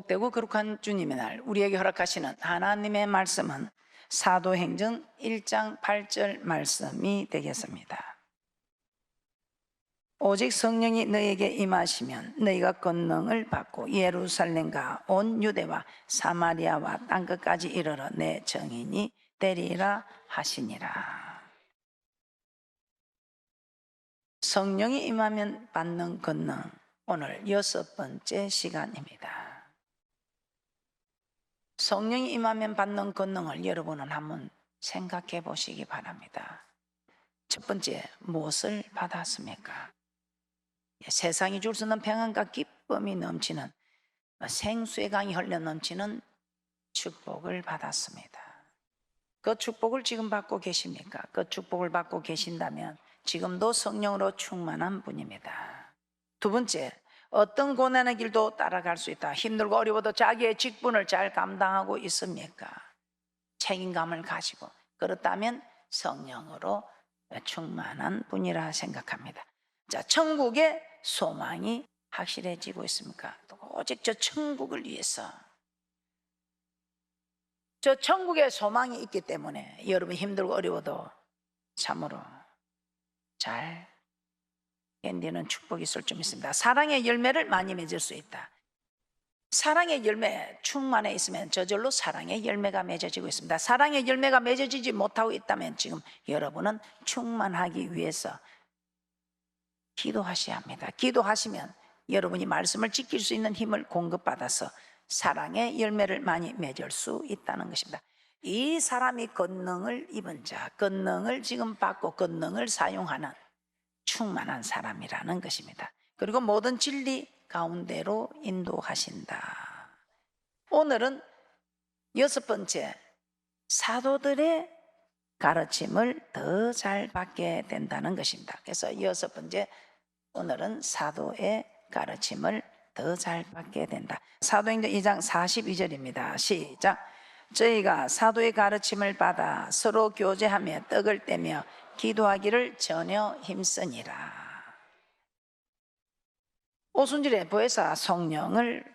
복되고 거룩한 주님의 날 우리에게 허락하시는 하나님의 말씀은 사도행전 1장 8절 말씀이 되겠습니다. 오직 성령이 너희에게 임하시면 너희가 권능을 받고 예루살렘과 온 유대와 사마리아와 땅끝까지 이르러 내 증인이 되리라 하시니라. 성령이 임하면 받는 권능, 오늘 6번째 시간입니다. 성령이 임하면 받는 권능을 여러분은 한번 생각해 보시기 바랍니다. 첫 번째, 무엇을 받았습니까? 세상이 줄 수 있는 평안과 기쁨이 넘치는, 생수의 강이 흘러 넘치는 축복을 받았습니다. 그 축복을 지금 받고 계십니까? 그 축복을 받고 계신다면 지금도 성령으로 충만한 분입니다. 두 번째, 어떤 고난의 길도 따라갈 수 있다. 힘들고 어려워도 자기의 직분을 잘 감당하고 있습니까? 책임감을 가지고. 그렇다면 성령으로 충만한 분이라 생각합니다. 자, 천국의 소망이 확실해지고 있습니까? 오직 저 천국을 위해서, 저 천국의 소망이 있기 때문에 여러분 힘들고 어려워도 참으로 잘 견디는 축복이 있을 줄 믿습니다. 사랑의 열매를 많이 맺을 수 있다. 사랑의 열매 충만해 있으면 저절로 사랑의 열매가 맺어지고 있습니다. 사랑의 열매가 맺어지지 못하고 있다면 지금 여러분은 충만하기 위해서 기도하셔야 합니다. 기도하시면 여러분이 말씀을 지킬 수 있는 힘을 공급받아서 사랑의 열매를 많이 맺을 수 있다는 것입니다. 이 사람이 권능을 입은 자, 권능을 지금 받고 권능을 사용하는 충만한 사람이라는 것입니다. 그리고 모든 진리 가운데로 인도하신다. 오늘은 6번째, 사도들의 가르침을 더 잘 받게 된다는 것입니다. 그래서 6번째, 오늘은 사도의 가르침을 더 잘 받게 된다. 사도행전 2장 42절입니다. 시작. 저희가 사도의 가르침을 받아 서로 교제하며 떡을 떼며 기도하기를 전혀 힘쓰니라. 오순절에 보혜사 성령을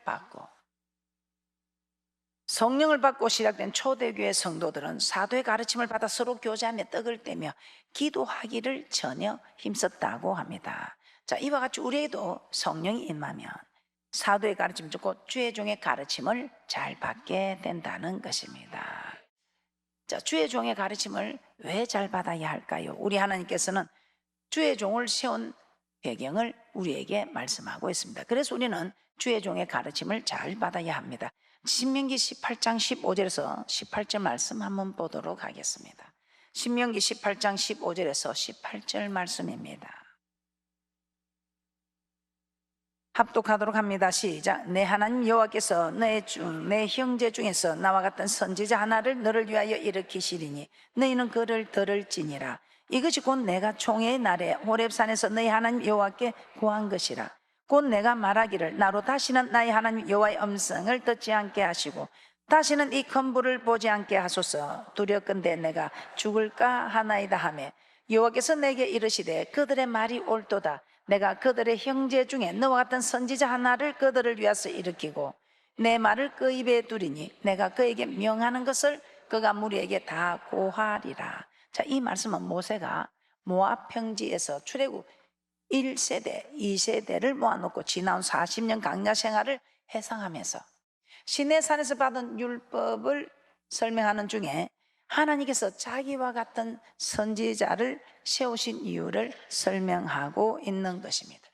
받고 시작된 초대교회 성도들은 사도의 가르침을 받아 서로 교제하며 떡을 떼며 기도하기를 전혀 힘썼다고 합니다. 자, 이와 같이 우리에도 성령이 임하면 사도의 가르침 듣고 주의 종의 가르침을 잘 받게 된다는 것입니다. 자, 주의 종의 가르침을 왜 잘 받아야 할까요? 우리 하나님께서는 주의 종을 세운 배경을 우리에게 말씀하고 있습니다. 그래서 우리는 주의 종의 가르침을 잘 받아야 합니다. 신명기 18장 15절에서 18절 말씀 한번 보도록 하겠습니다. 신명기 18장 15절에서 18절 말씀입니다. 합독하도록 합니다. 시작. 내 하나님 여호와께서 내 형제 중에서 나와 같은 선지자 하나를 너를 위하여 일으키시리니 너희는 그를 들을지니라. 이것이 곧 내가 총회의 날에 호렙산에서 너희 하나님 여호와께 구한 것이라. 곧 내가 말하기를 나로 다시는 나의 하나님 여호와의 음성을 듣지 않게 하시고 다시는 이 큰 불을 보지 않게 하소서. 두렵건대 내가 죽을까 하나이다 하매 여호와께서 내게 이르시되 그들의 말이 옳도다. 내가 그들의 형제 중에 너와 같은 선지자 하나를 그들을 위하여 일으키고 내 말을 그 입에 두리니 내가 그에게 명하는 것을 그가 무리에게 다 고하리라. 자, 이 말씀은 모세가 모압 평지에서 출애굽 1세대, 2세대를 모아놓고 지나온 40년 광야 생활을 회상하면서 시내산에서 받은 율법을 설명하는 중에 하나님께서 자기와 같은 선지자를 세우신 이유를 설명하고 있는 것입니다.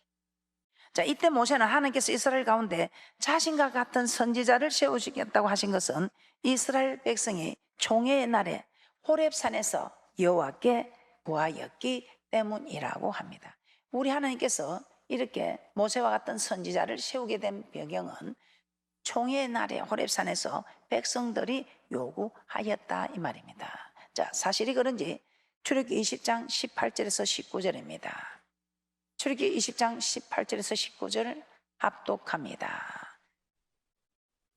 자, 이때 모세는 하나님께서 이스라엘 가운데 자신과 같은 선지자를 세우시겠다고 하신 것은 이스라엘 백성이 총회의 날에 호렙산에서 여호와께 구하였기 때문이라고 합니다. 우리 하나님께서 이렇게 모세와 같은 선지자를 세우게 된 배경은 총회의 날에 호렙산에서 백성들이 요구하였다 이 말입니다. 자, 사실이 그런지 출애굽기 20장 18절에서 19절입니다. 출애굽기 20장 18절에서 19절 합독합니다.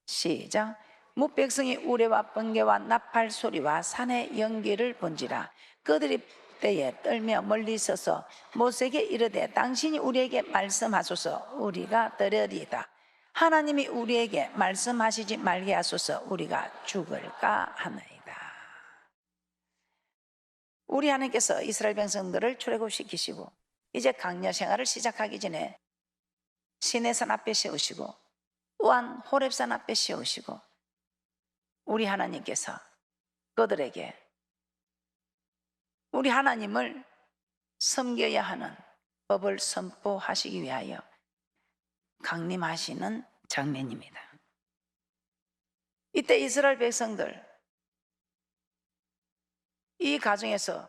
시작. 뭇백성이 우레와 번개와 나팔 소리와 산의 연기를 본지라. 그들이 때에 떨며 멀리 서서 모세에게 이르되 당신이 우리에게 말씀하소서. 우리가 들으리이다. 하나님이 우리에게 말씀하시지 말게 하소서 우리가 죽을까 하나이다. 우리 하나님께서 이스라엘 백성들을 출애굽시키시고 이제 강야 생활을 시작하기 전에 시내산 앞에 세우시고 또한 호렙산 앞에 세우시고 우리 하나님께서 그들에게 우리 하나님을 섬겨야 하는 법을 선포하시기 위하여 강림하시는 장면입니다. 이때 이스라엘 백성들 이 가정에서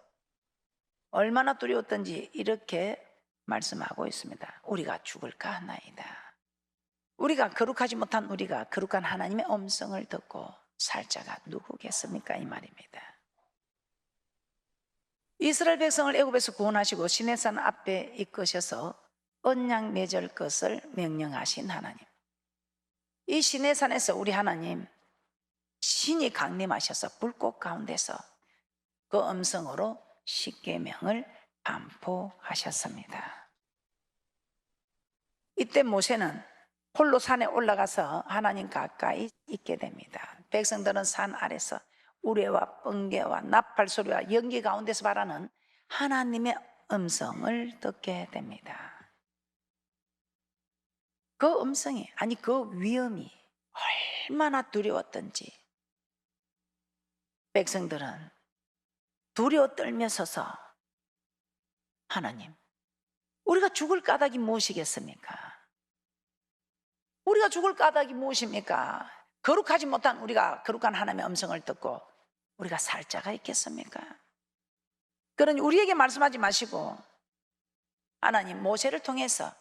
얼마나 두려웠던지 이렇게 말씀하고 있습니다. 우리가 죽을까 하나이다. 우리가 거룩하지 못한 우리가 거룩한 하나님의 음성을 듣고 살 자가 누구겠습니까? 이 말입니다. 이스라엘 백성을 애굽에서 구원하시고 시내산 앞에 이끄셔서 언약 맺을 것을 명령하신 하나님. 이 시내산에서 우리 하나님 신이 강림하셔서 불꽃 가운데서 그 음성으로 십계명을 반포하셨습니다. 이때 모세는 홀로 산에 올라가서 하나님 가까이 있게 됩니다. 백성들은 산 아래서 우레와 번개와 나팔 소리와 연기 가운데서 바라는 하나님의 음성을 듣게 됩니다. 그 음성이, 아니 그 위험이 얼마나 두려웠던지 백성들은 두려워 떨며 서서 하나님, 우리가 죽을 까닭이 무엇이겠습니까? 우리가 죽을 까닭이 무엇입니까? 거룩하지 못한 우리가 거룩한 하나님의 음성을 듣고 우리가 살 자가 있겠습니까? 그러니 우리에게 말씀하지 마시고 하나님 모세를 통해서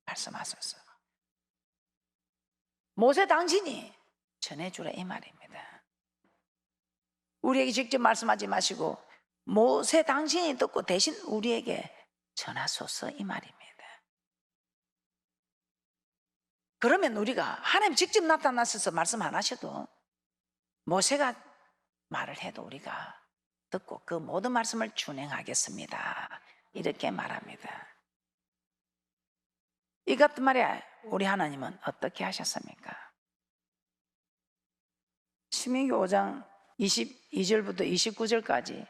말씀하소서. 모세 당신이 전해주라 이 말입니다. 우리에게 직접 말씀하지 마시고 모세 당신이 듣고 대신 우리에게 전하소서 이 말입니다. 그러면 우리가 하나님 직접 나타나셔서 말씀 안 하셔도 모세가 말을 해도 우리가 듣고 그 모든 말씀을 준행하겠습니다 이렇게 말합니다. 이 같은 말에 우리 하나님은 어떻게 하셨습니까? 신명기 5장 22절부터 29절까지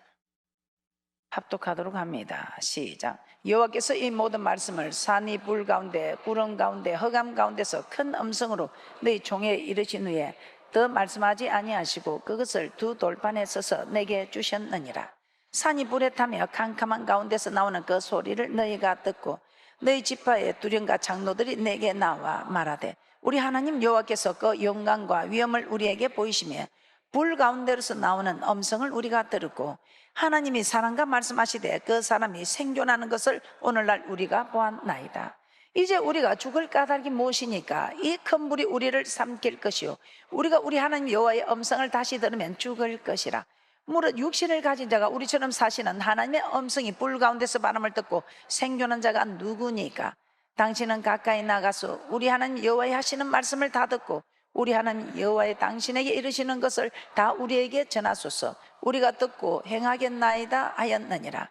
합독하도록 합니다. 시작. 여호와께서 이 모든 말씀을 산이 불 가운데 구름 가운데 흑암 가운데서 큰 음성으로 너희 종에 이르신 후에 더 말씀하지 아니하시고 그것을 두 돌판에 써서 내게 주셨느니라. 산이 불에 타며 캄캄한 가운데서 나오는 그 소리를 너희가 듣고 너희 지파의 두령과 장로들이 내게 나와 말하되 우리 하나님 여호와께서 그 영광과 위엄을 우리에게 보이시며 불 가운데로서 나오는 음성을 우리가 들었고 하나님이 사람과 말씀하시되 그 사람이 생존하는 것을 오늘날 우리가 보았나이다. 이제 우리가 죽을 까닭이 무엇이니까? 이 큰 불이 우리를 삼킬 것이요 우리가 우리 하나님 여호와의 음성을 다시 들으면 죽을 것이라. 무릇 육신을 가진 자가 우리처럼 사시는 하나님의 음성이 불 가운데서 바람을 듣고 생존한 자가 누구니까? 당신은 가까이 나가서 우리 하나님 여호와의 하시는 말씀을 다 듣고 우리 하나님 여호와의 당신에게 이르시는 것을 다 우리에게 전하소서. 우리가 듣고 행하겠나이다 하였느니라.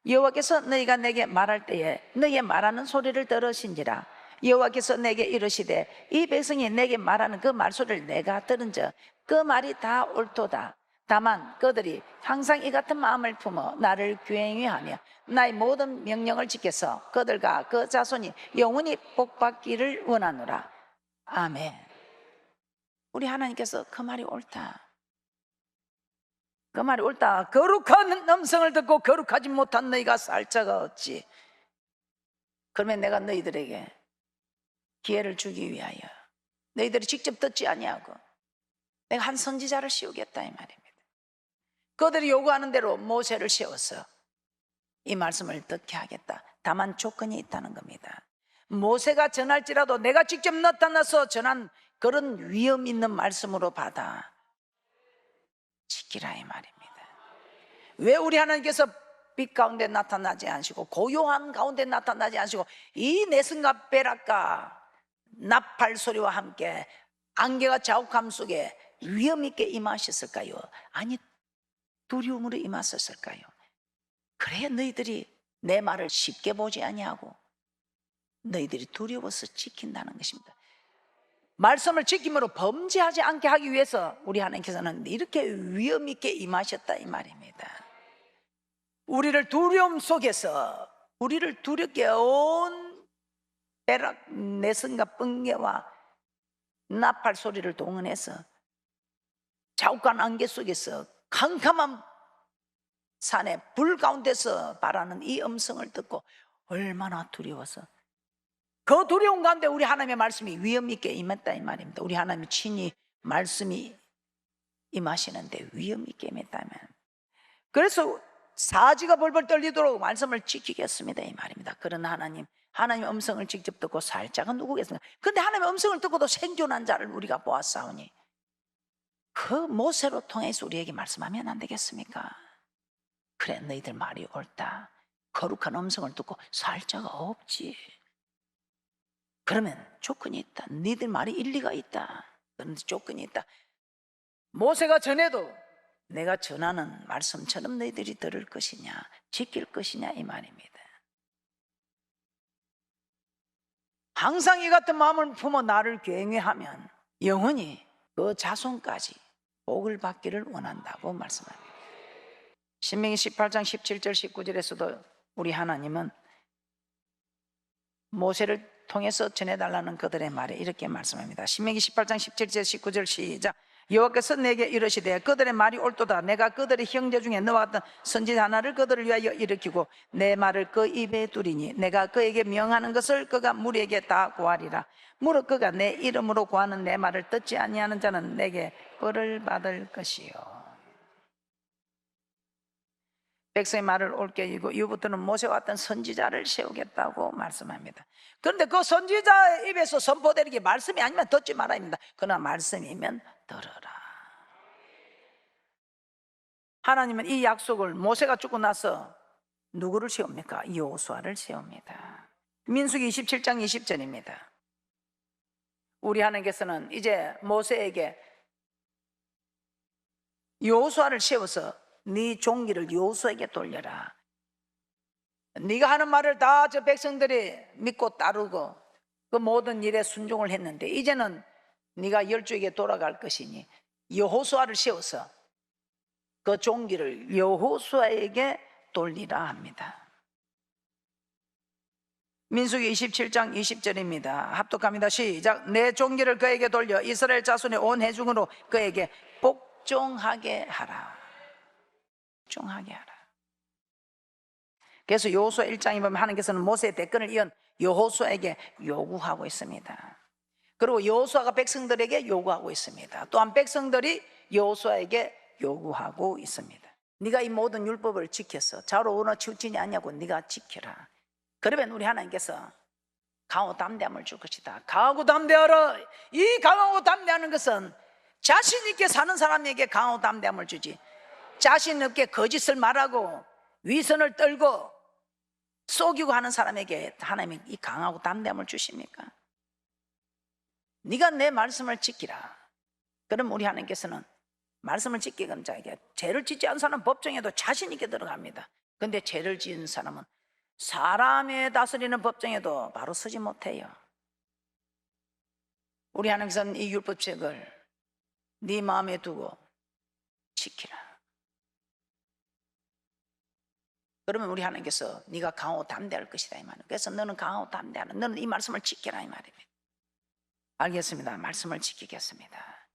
여호와께서 너희가 내게 말할 때에 너희의 말하는 소리를 들으신지라. 여호와께서 내게 이르시되 이 백성이 내게 말하는 그 말소리를 내가 들은즉 그 말이 다 옳도다. 다만 그들이 항상 이 같은 마음을 품어 나를 귀행하며 나의 모든 명령을 지켜서 그들과 그 자손이 영원히 복받기를 원하노라. 아멘. 우리 하나님께서 그 말이 옳다. 그 말이 옳다. 거룩한 음성을 듣고 거룩하지 못한 너희가 살 자가 없지. 그러면 내가 너희들에게 기회를 주기 위하여 너희들이 직접 듣지 아니하고 내가 한 선지자를 씌우겠다 이 말입니다. 그들이 요구하는 대로 모세를 세워서 이 말씀을 듣게 하겠다. 다만 조건이 있다는 겁니다. 모세가 전할지라도 내가 직접 나타나서 전한 그런 위험 있는 말씀으로 받아 지키라 이 말입니다. 왜 우리 하나님께서 빛 가운데 나타나지 않으시고 고요한 가운데 나타나지 않으시고 이 내승과 벼락과 나팔 소리와 함께 안개와 자욱함 속에 위험 있게 임하셨을까요? 아니 두려움으로 임하셨을까요? 그래야 너희들이 내 말을 쉽게 보지 아니하고 너희들이 두려워서 지킨다는 것입니다. 말씀을 지킴으로 범죄하지 않게 하기 위해서 우리 하나님께서는 이렇게 위험 있게 임하셨다 이 말입니다. 우리를 두려움 속에서 우리를 두렵게 온 배락, 내성과 번개와 나팔 소리를 동원해서 자욱한 안개 속에서 캄캄한 산에 불 가운데서 바라는 이 음성을 듣고 얼마나 두려워서 그 두려움 가운데 우리 하나님의 말씀이 위험 있게 임했다 이 말입니다. 우리 하나님이 친히 말씀이 임하시는데 위험 있게 임했다면, 그래서 사지가 벌벌 떨리도록 말씀을 지키겠습니다 이 말입니다. 그런 하나님의 음성을 직접 듣고 살자가 누구겠습니까? 그런데 하나님의 음성을 듣고도 생존한 자를 우리가 보았사오니 그 모세로 통해서 우리에게 말씀하면 안 되겠습니까? 그래, 너희들 말이 옳다. 거룩한 음성을 듣고 살 자가 없지. 그러면 조건이 있다. 너희들 말이 일리가 있다. 그런데 조건이 있다. 모세가 전해도 내가 전하는 말씀처럼 너희들이 들을 것이냐, 지킬 것이냐 이 말입니다. 항상 이 같은 마음을 품어 나를 경외하면 영원히 그 자손까지 복을 받기를 원한다고 말씀합니다. 신명기 18장 17절 19절에서도 우리 하나님은 모세를 통해서 전해달라는 그들의 말에 이렇게 말씀합니다. 신명기 18장 17절 19절 시작. 여호와께서 내게 이르시되 그들의 말이 옳도다. 내가 그들의 형제 중에 너와 같은 선지자 하나를 그들을 위하여 일으키고 내 말을 그 입에 두리니 내가 그에게 명하는 것을 그가 무리에게 다 고하리라. 무릇 그가 내 이름으로 고하는 내 말을 듣지 아니하는 자는 내게 벌을 받을 것이요. 백성의 말을 옳게 여기고 이후부터는 모세와 같은 선지자를 세우겠다고 말씀합니다. 그런데 그 선지자의 입에서 선포되는 게 말씀이 아니면 듣지 말아입니다. 그러나 말씀이면 들어라. 하나님은 이 약속을 모세가 죽고 나서 누구를 세웁니까? 여호수아를 세웁니다. 민수기 27장 20절입니다. 우리 하나님께서는 이제 모세에게 여호수아를 세워서 네 종기를 여호수아에게 돌려라. 네가 하는 말을 다 저 백성들이 믿고 따르고 그 모든 일에 순종을 했는데 이제는 네가 열조에게 돌아갈 것이니 여호수아를 세워서 그 종기를 여호수아에게 돌리라 합니다. 민수기 27장 20절입니다. 합독합니다. 시작. 내 종기를 그에게 돌려 이스라엘 자손의 온 회중으로 그에게 복종하게 하라. 복종하게 하라. 그래서 여호수아 1장에 보면 하나님께서는 모세의 대권을 이은 여호수아에게 요구하고 있습니다. 그리고 여호수아가 백성들에게 요구하고 있습니다. 또한 백성들이 여호수아에게 요구하고 있습니다. 네가 이 모든 율법을 지켜서 좌우로 우러러 치우치지 않냐고 네가 지켜라. 그러면 우리 하나님께서 강하고 담대함을 줄 것이다. 강하고 담대하라. 이 강하고 담대하는 것은 자신 있게 사는 사람에게 강하고 담대함을 주지, 자신 없게 거짓을 말하고 위선을 떨고 속이고 하는 사람에게 하나님이 이 강하고 담대함을 주십니까? 네가 내 말씀을 지키라. 그럼 우리 하나님께서는 말씀을 지키는 자에게, 죄를 짓지 않은 사람은 법정에도 자신 있게 들어갑니다. 그런데 죄를 지은 사람은 사람의 다스리는 법정에도 바로 서지 못해요. 우리 하나님께서는 이 율법책을 네 마음에 두고 지키라. 그러면 우리 하나님께서 네가 강하고 담대할 것이다 이 말이에요. 그래서 너는 강하고 담대하는, 너는 이 말씀을 지켜라 이 말입니다. 알겠습니다. 말씀을 지키겠습니다.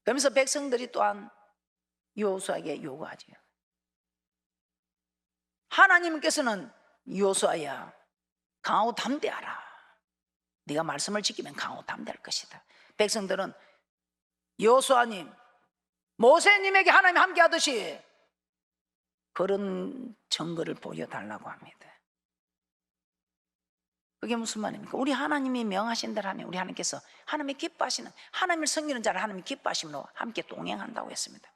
그러면서 백성들이 또한 여호수아에게 요구하죠. 하나님께서는 여호수아야 강하고 담대하라. 네가 말씀을 지키면 강하고 담대할 것이다. 백성들은 여호수아님, 모세님에게 하나님이 함께 하듯이 그런 증거를 보여달라고 합니다. 그게 무슨 말입니까? 우리 하나님이 명하신 대로 하면 우리 하나님께서 하나님이 기뻐하시는, 하나님을 섬기는 자를 하나님이 기뻐하심으로 함께 동행한다고 했습니다.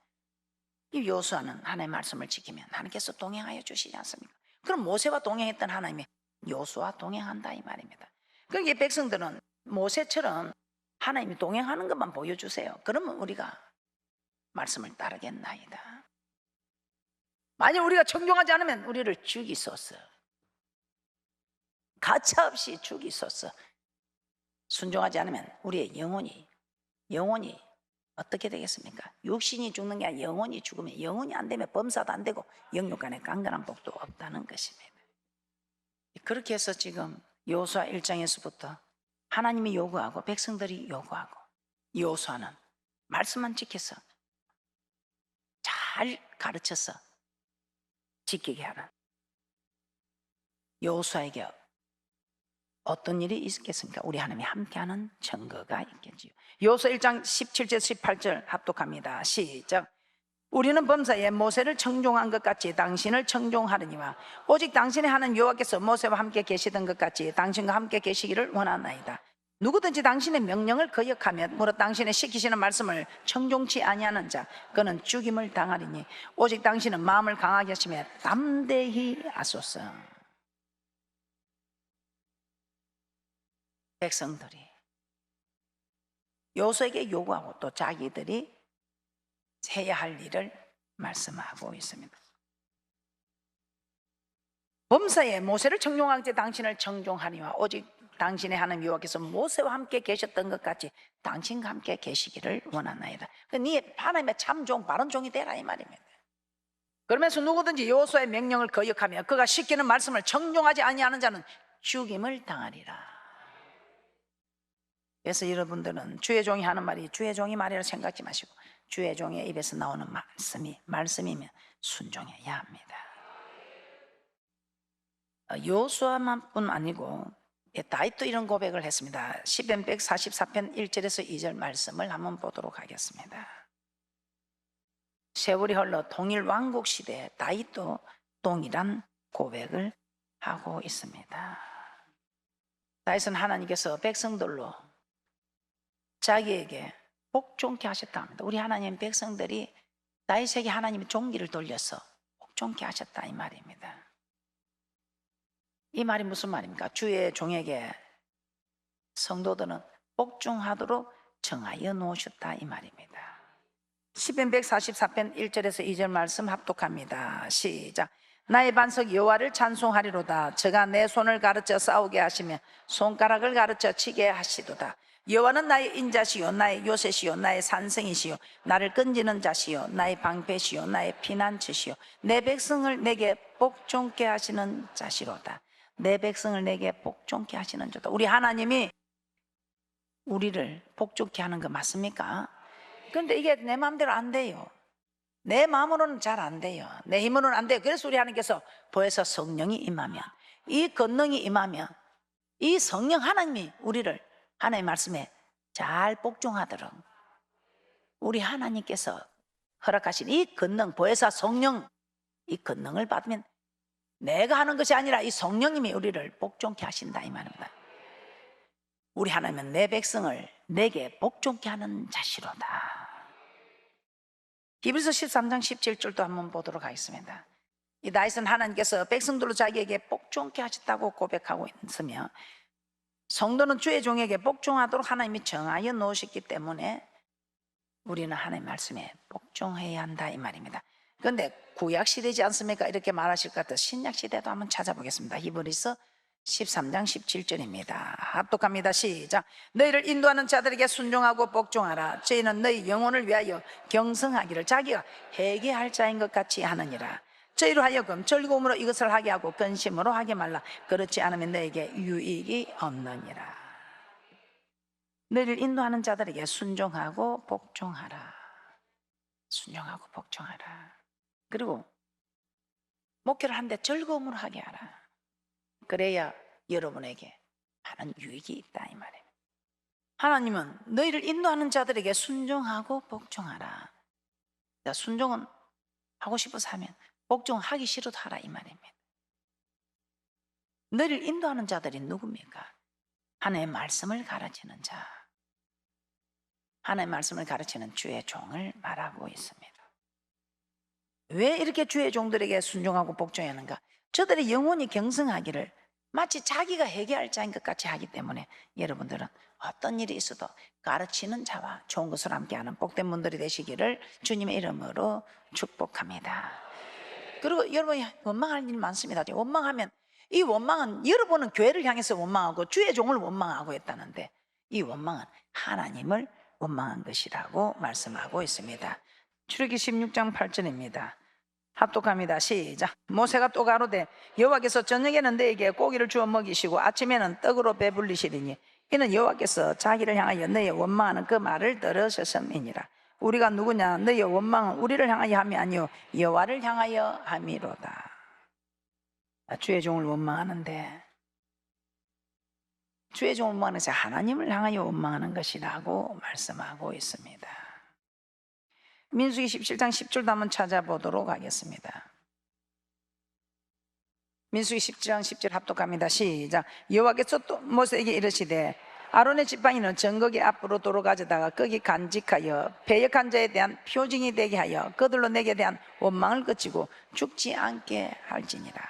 이 여호수아는 하나님의 말씀을 지키면 하나님께서 동행하여 주시지 않습니까? 그럼 모세와 동행했던 하나님이 여호수아와 동행한다 이 말입니다. 그러니까 백성들은 모세처럼 하나님이 동행하는 것만 보여주세요. 그러면 우리가 말씀을 따르겠나이다. 만약 우리가 청종하지 않으면 우리를 죽이소서, 가차없이 죽이소서. 순종하지 않으면 우리의 영혼이 어떻게 되겠습니까? 육신이 죽는 게 아니라 영혼이 죽으면, 영혼이 안 되면 범사도 안 되고 영육간에 강건한 복도 없다는 것입니다. 그렇게 해서 지금 여호수아 1장에서부터 하나님이 요구하고 백성들이 요구하고, 여호수아는 말씀만 지켜서 잘 가르쳐서 지키게 하는, 여호수아에게 어떤 일이 있겠습니까? 우리 하나님이 함께하는 증거가 있겠지요. 여호수아 1장 17절 18절 합독합니다. 시작. 우리는 범사에 모세를 청종한 것 같이 당신을 청종하려니와 오직 당신의 하나님 여호와께서 모세와 함께 계시던 것 같이 당신과 함께 계시기를 원하나이다. 누구든지 당신의 명령을 거역하며 무릇 당신의 시키시는 말씀을 청종치 아니하는 자, 그는 죽임을 당하리니 오직 당신은 마음을 강하게 하시며 담대히 하소서. 백성들이 여호수아에게 요구하고 또 자기들이 해야 할 일을 말씀하고 있습니다. 범사에 모세를 청종하기 당신을 청종하니와 오직 당신의 하나님 여호와께서 모세와 함께 계셨던 것 같이 당신과 함께 계시기를 원하나이다. 네 하나님의 참종, 바른 종이 되라 이 말입니다. 그러면서 누구든지 여호수아의 명령을 거역하며 그가 시키는 말씀을 청종하지 아니하는 자는 죽임을 당하리라. 그래서 여러분들은 주의 종이 하는 말이 주의 종이 말이라 생각하지 마시고 주의 종의 입에서 나오는 말씀이면 순종해야 합니다. 여호수아만뿐 아니고 다윗도 이런 고백을 했습니다. 시편 144편 1절에서 2절 말씀을 한번 보도록 하겠습니다. 세월이 흘러 통일 왕국 시대에 다윗도 동일한 고백을 하고 있습니다. 다윗은 하나님께서 백성들로 자기에게 복종케 하셨다 합니다. 우리 하나님 백성들이 다윗에게 하나님의 종기를 돌려서 복종케 하셨다 이 말입니다. 이 말이 무슨 말입니까? 주의 종에게 성도들은 복종하도록 정하여 놓으셨다 이 말입니다. 시편 144편 1절에서 2절 말씀 합독합니다. 시작. 나의 반석 여호와를 찬송하리로다. 저가 내 손을 가르쳐 싸우게 하시며 손가락을 가르쳐 치게 하시도다. 여호와는 나의 인자시요 나의 요새시요 나의 산성이시요 나를 끈지는 자시요 나의 방패시요 나의 피난처시요 내 백성을 내게 복종케 하시는 자시로다. 내 백성을 내게 복종케 하시는 자다. 우리 하나님이 우리를 복종케 하는 거 맞습니까? 그런데 이게 내 마음대로 안 돼요. 내 마음으로는 잘 안 돼요. 내 힘으로는 안 돼요. 그래서 우리 하나님께서 보혜사 성령이 임하면, 이 권능이 임하면 이 성령 하나님이 우리를 하나님의 말씀에 잘 복종하도록 우리 하나님께서 허락하신 이 권능, 보혜사 성령, 이 권능을 받으면 내가 하는 것이 아니라 이 성령님이 우리를 복종케 하신다 이 말입니다. 우리 하나님은 내 백성을 내게 복종케 하는 자시로다. 히브리서 13장 17절도 한번 보도록 하겠습니다. 이 다윗은 하나님께서 백성들로 자기에게 복종케 하셨다고 고백하고 있으며 성도는 주의 종에게 복종하도록 하나님이 정하여 놓으셨기 때문에 우리는 하나님의 말씀에 복종해야 한다 이 말입니다. 그런데 구약시대지 않습니까? 이렇게 말하실 것 같아 신약시대도 한번 찾아보겠습니다. 히브리서 13장 17절입니다. 합독합니다. 시작. 너희를 인도하는 자들에게 순종하고 복종하라. 저희는 너희 영혼을 위하여 경성하기를 자기가 회개할 자인 것 같이 하느니라. 저희로 하여금 즐거움으로 이것을 하게 하고 근심으로 하게 말라. 그렇지 않으면 너에게 유익이 없느니라. 너희를 인도하는 자들에게 순종하고 복종하라. 순종하고 복종하라. 그리고 목회를 하는데 즐거움으로 하게 하라. 그래야 여러분에게 많은 유익이 있다 이 말이에요. 하나님은 너희를 인도하는 자들에게 순종하고 복종하라. 순종은 하고 싶어서 하면 복종하기 싫어도 하라 이 말입니다. 너희를 인도하는 자들이 누굽니까? 하나님의 말씀을 가르치는 자, 하나님의 말씀을 가르치는 주의 종을 말하고 있습니다. 왜 이렇게 주의 종들에게 순종하고 복종해야 하는가? 저들의 영혼이 경성하기를 마치 자기가 회개할 자인 것 같이 하기 때문에 여러분들은 어떤 일이 있어도 가르치는 자와 좋은 것을 함께하는 복된 분들이 되시기를 주님의 이름으로 축복합니다. 그리고 여러분이 원망할 일이 많습니다. 원망하면 이 원망은 여러분은 교회를 향해서 원망하고 주의 종을 원망하고 했다는데 이 원망은 하나님을 원망한 것이라고 말씀하고 있습니다. 출애굽기 16장 8절입니다. 합독합니다. 시작. 모세가 또 가로되 여호와께서 저녁에는 너에게 고기를 주어 먹이시고 아침에는 떡으로 배불리시리니 이는 여호와께서 자기를 향하여 너의 원망하는 그 말을 들으셨음이니라. 우리가 누구냐? 너의 원망은 우리를 향하여 함이 아니요 여호와를 향하여 함이로다. 주의 종을 원망하는데, 주의 종을 원망하는 것이 하나님을 향하여 원망하는 것이라고 말씀하고 있습니다. 민수기 17장 10절도 한번 찾아보도록 하겠습니다. 민수기 17장 10절 합독합니다. 시작. 여호와께서 또 모세에게 이르시되 아론의 지팡이는 정거기 앞으로 도로 가져다가 거기 간직하여 배역한 자에 대한 표징이 되게 하여 그들로 내게 대한 원망을 그치고 죽지 않게 할지니라.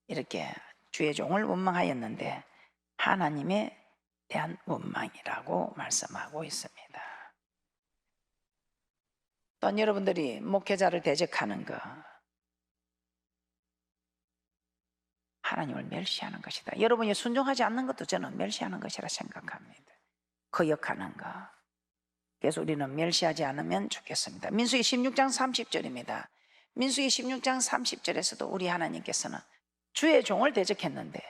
이렇게 주의 종을 원망하였는데 하나님에 대한 원망이라고 말씀하고 있습니다. 또한 여러분들이 목회자를 대적하는 거, 하나님을 멸시하는 것이다. 여러분이 순종하지 않는 것도 저는 멸시하는 것이라 생각합니다. 거역하는 거, 그래서 우리는 멸시하지 않으면 좋겠습니다. 민수기 16장 30절입니다. 민수기 16장 30절에서도 우리 하나님께서는 주의 종을 대적했는데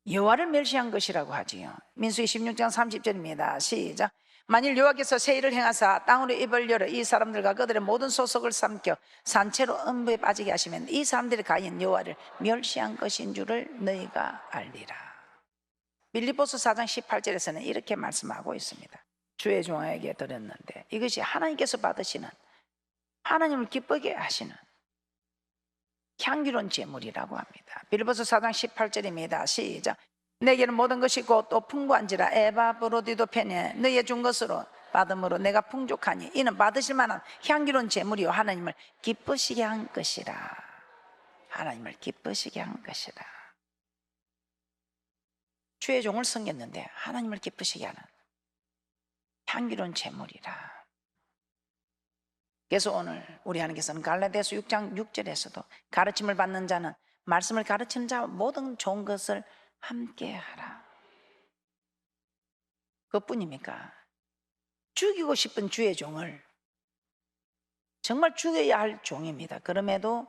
여호와를 멸시한 것이라고 하지요. 민수기 16장 30절입니다. 시작. 만일 여호와께서 세일을 행하사 땅으로 입을 열어 이 사람들과 그들의 모든 소속을 삼켜 산채로 음부에 빠지게 하시면 이 사람들이 가인 여호와를 멸시한 것인 줄을 너희가 알리라. 빌립보서 4장 18절에서는 이렇게 말씀하고 있습니다. 주의 종에게 드렸는데 이것이 하나님께서 받으시는, 하나님을 기쁘게 하시는 향기로운 제물이라고 합니다. 빌립보서 4장 18절입니다. 시작. 내게는 모든 것이 있고 또 풍부한지라 에바브로디도 편에 너희의 준 것으로 받음으로 내가 풍족하니 이는 받으실 만한 향기로운 제물이요 하나님을 기쁘시게 한 것이라. 하나님을 기쁘시게 한 것이라. 주의 종을 섬겼는데 하나님을 기쁘시게 하는 향기로운 제물이라. 그래서 오늘 우리 하나님께서는 갈라디아서 6장 6절에서도 가르침을 받는 자는 말씀을 가르치는 자와 모든 좋은 것을 함께 하라. 그것뿐입니까? 죽이고 싶은 주의 종을, 정말 죽여야 할 종입니다. 그럼에도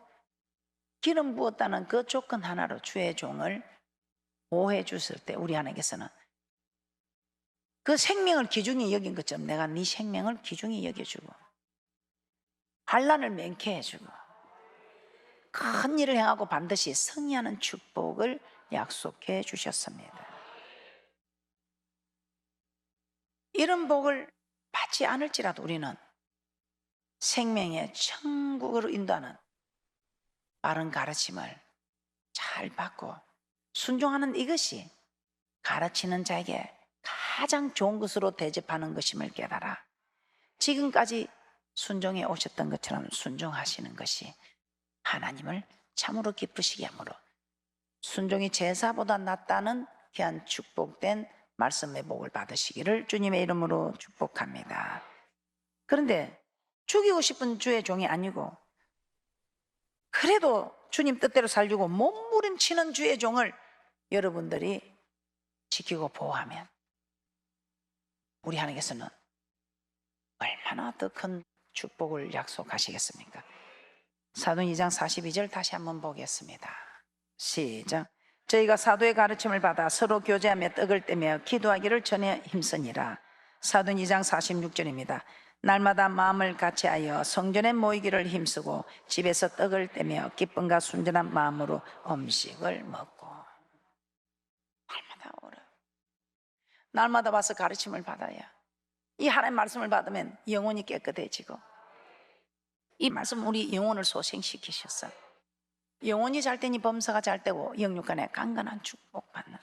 기름 부었다는 그 조건 하나로 주의 종을 보호해 주실 때 우리 하나님께서는 그 생명을 귀중히 여긴 것처럼 내가 네 생명을 귀중히 여겨주고 환난을免케해주고 큰 일을 행하고 반드시 승리하는 축복을 약속해 주셨습니다. 이런 복을 받지 않을지라도 우리는 생명의 천국으로 인도하는 바른 가르침을 잘 받고 순종하는 이것이 가르치는 자에게 가장 좋은 것으로 대접하는 것임을 깨달아 지금까지 순종해 오셨던 것처럼 순종하시는 것이 하나님을 참으로 기쁘시게 하므로 순종이 제사보다 낫다는 귀한 축복된 말씀의 복을 받으시기를 주님의 이름으로 축복합니다. 그런데 죽이고 싶은 주의 종이 아니고 그래도 주님 뜻대로 살려고 몸부림치는 주의 종을 여러분들이 지키고 보호하면 우리 하나님께서는 얼마나 더 큰 축복을 약속하시겠습니까? 사도행 2장 42절 다시 한번 보겠습니다. 시작. 저희가 사도의 가르침을 받아 서로 교제하며 떡을 떼며 기도하기를 전에 힘쓰니라. 사도행 2장 46절입니다. 날마다 마음을 같이하여 성전에 모이기를 힘쓰고 집에서 떡을 떼며 기쁨과 순전한 마음으로 음식을 먹고. 날마다 오라. 날마다 와서 가르침을 받아야 이 하나님의 말씀을 받으면 영혼이 깨끗해지고 이 말씀 우리 영혼을 소생시키셨어. 영혼이 잘 되니 범사가 잘 되고 영육간에 강건한 축복받는